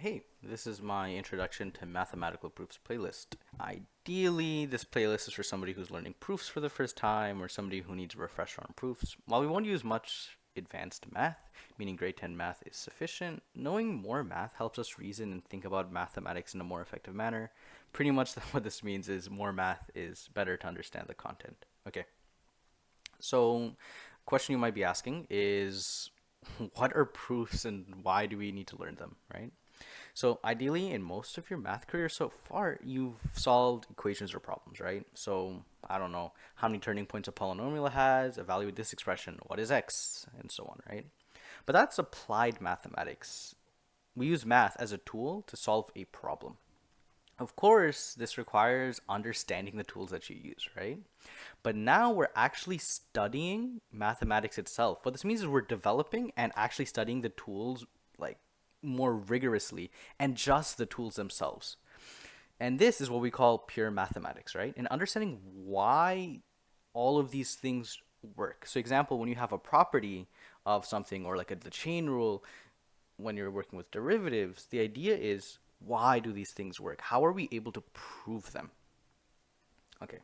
Hey, this is my introduction to mathematical proofs playlist. Ideally, this playlist is for somebody who's learning proofs for the first time or somebody who needs a refresher on proofs. While we won't use much advanced math, meaning grade 10 math is sufficient, knowing more math helps us reason and think about mathematics in a more effective manner. Pretty much what this means is more math is better to understand the content. Okay, so question you might be asking is what are proofs and why do we need to learn them, right? So ideally, in most of your math career so far, you've solved equations or problems, right? So I don't know how many turning points a polynomial has, evaluate this expression, what is x, and so on, right? But that's applied mathematics. We use math as a tool to solve a problem. Of course, this requires understanding the tools that you use, right? But now we're actually studying mathematics itself. What this means is we're developing and actually studying the tools like more rigorously and just the tools themselves. And this is what we call pure mathematics, right? And understanding why all of these things work. So example, when you have a property of something or like the chain rule, when you're working with derivatives, the idea is why do these things work? How are we able to prove them? Okay.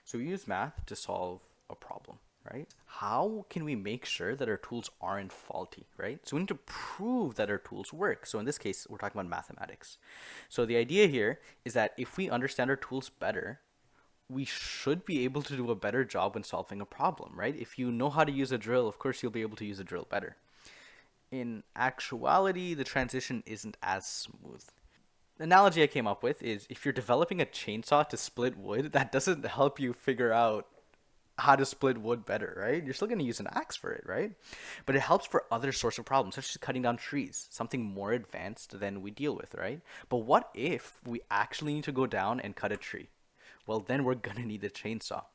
So we use math to solve a problem, right? How can we make sure that our tools aren't faulty, right? So we need to prove that our tools work. So in this case, we're talking about mathematics. So the idea here is that if we understand our tools better, we should be able to do a better job when solving a problem, right? If you know how to use a drill, of course you'll be able to use a drill better. In actuality, the transition isn't as smooth. The analogy I came up with is if you're developing a chainsaw to split wood, that doesn't help you figure out how to split wood better, right? You're still going to use an axe for it, right? But it helps for other sorts of problems, such as cutting down trees, something more advanced than we deal with, right? But what if we actually need to go down and cut a tree? Well, then we're going to need a chainsaw.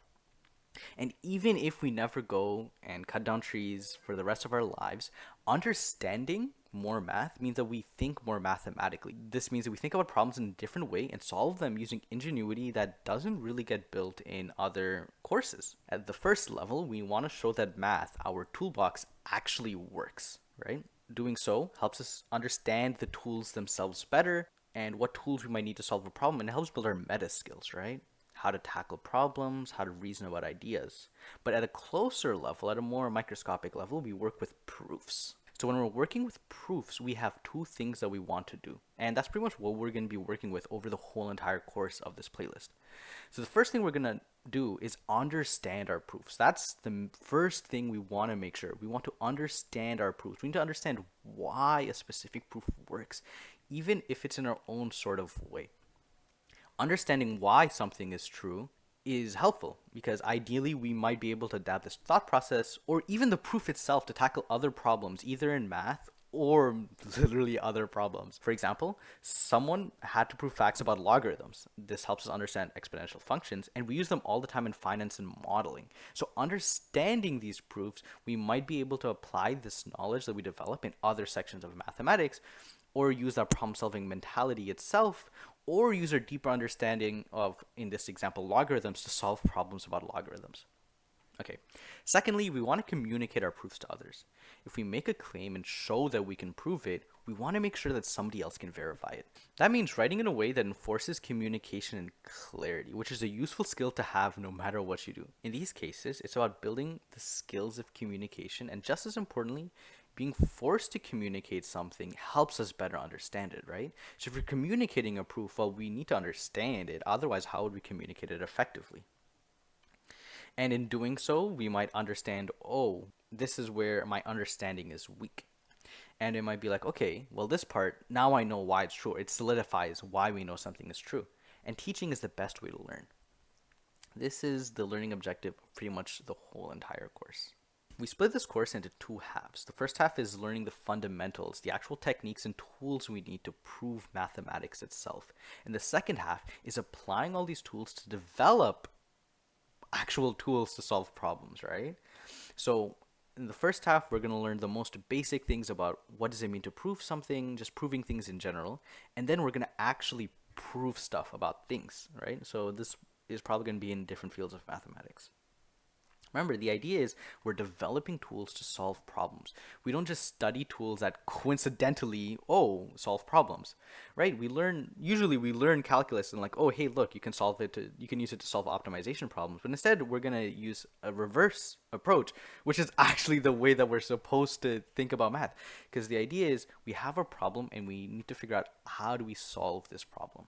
And even if we never go and cut down trees for the rest of our lives, understanding more math means that we think more mathematically. This means that we think about problems in a different way and solve them using ingenuity that doesn't really get built in other courses. At the first level, we want to show that math, our toolbox, actually works, right? Doing so helps us understand the tools themselves better and what tools we might need to solve a problem, and it helps build our meta skills, right? How to tackle problems, how to reason about ideas. But at a closer level, at a more microscopic level, we work with proofs. So when we're working with proofs, we have two things that we want to do. And that's pretty much what we're going to be working with over the whole entire course of this playlist. So the first thing we're going to do is understand our proofs. That's the first thing we want to make sure. We want to understand our proofs. We need to understand why a specific proof works, even if it's in our own sort of way. Understanding why something is true is helpful because ideally we might be able to adapt this thought process or even the proof itself to tackle other problems, either in math or literally other problems. For example, someone had to prove facts about logarithms. This helps us understand exponential functions, and we use them all the time in finance and modeling. So, understanding these proofs, we might be able to apply this knowledge that we develop in other sections of mathematics, or use that problem solving mentality itself, or use our deeper understanding of, in this example, logarithms to solve problems about logarithms. Okay. Secondly, we want to communicate our proofs to others. If we make a claim and show that we can prove it, we want to make sure that somebody else can verify it. That means writing in a way that enforces communication and clarity, which is a useful skill to have no matter what you do. In these cases, it's about building the skills of communication, and just as importantly, being forced to communicate something helps us better understand it, right? So if we're communicating a proof, well, we need to understand it. Otherwise, how would we communicate it effectively? And in doing so, we might understand, oh, this is where my understanding is weak. And it might be like, okay, well, this part, now I know why it's true. It solidifies why we know something is true. And teaching is the best way to learn. This is the learning objective of pretty much the whole entire course. We split this course into two halves. The first half is learning the fundamentals, the actual techniques and tools we need to prove mathematics itself. And the second half is applying all these tools to develop actual tools to solve problems, right? So in the first half, we're going to learn the most basic things about what does it mean to prove something, just proving things in general. And then we're going to actually prove stuff about things, right? So this is probably going to be in different fields of mathematics. Remember, the idea is we're developing tools to solve problems. We don't just study tools that coincidentally, solve problems, right? Usually we learn calculus and like, oh, hey, look, you can use it to solve optimization problems. But instead, we're going to use a reverse approach, which is actually the way that we're supposed to think about math. Because the idea is we have a problem and we need to figure out how do we solve this problem.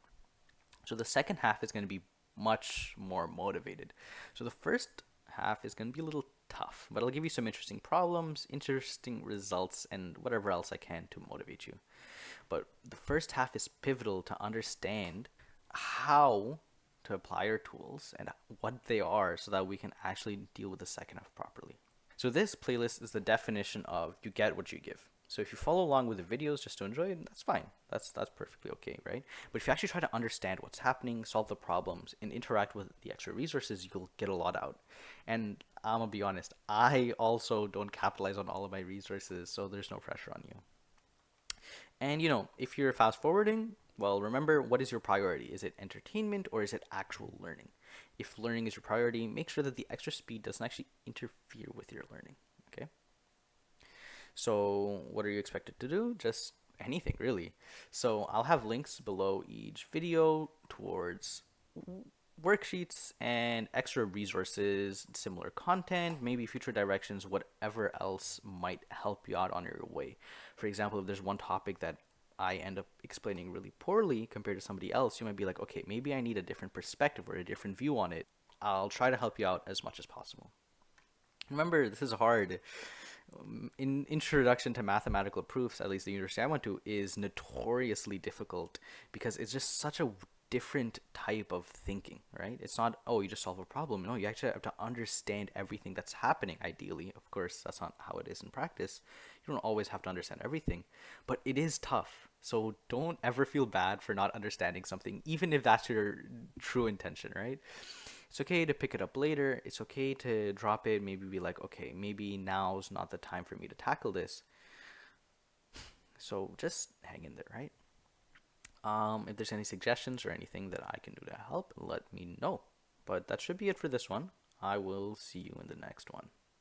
So the second half is going to be much more motivated. So the first half is going to be a little tough, but I'll give you some interesting problems, interesting results, and whatever else I can to motivate you. But the first half is pivotal to understand how to apply our tools and what they are so that we can actually deal with the second half properly. So this playlist is the definition of you get what you give. So if you follow along with the videos just to enjoy it, that's fine. That's perfectly okay, right? But if you actually try to understand what's happening, solve the problems, and interact with the extra resources, you'll get a lot out. And I'm gonna be honest, I also don't capitalize on all of my resources, so there's no pressure on you. And if you're fast forwarding, well, remember, what is your priority? Is it entertainment or is it actual learning? If learning is your priority, make sure that the extra speed doesn't actually interfere with your learning. Okay? So, what are you expected to do? Just anything, really. So, I'll have links below each video towards worksheets and extra resources, similar content, maybe future directions, whatever else might help you out on your way. For example, if there's one topic that I end up explaining really poorly compared to somebody else, you might be like, okay, maybe I need a different perspective or a different view on it. I'll try to help you out as much as possible. Remember, this is hard. In Introduction to Mathematical Proofs, at least the university I went to, is notoriously difficult because it's just such a different type of thinking, right? It's not, oh, you just solve a problem. No, you actually have to understand everything that's happening, ideally. Of course, that's not how it is in practice. You don't always have to understand everything, but it is tough. So don't ever feel bad for not understanding something, even if that's your true intention, right? It's okay to pick it up later. It's okay to drop it. Maybe be like, okay, maybe now's not the time for me to tackle this. So just hang in there, right? If there's any suggestions or anything that I can do to help, let me know. But that should be it for this one. I will see you in the next one.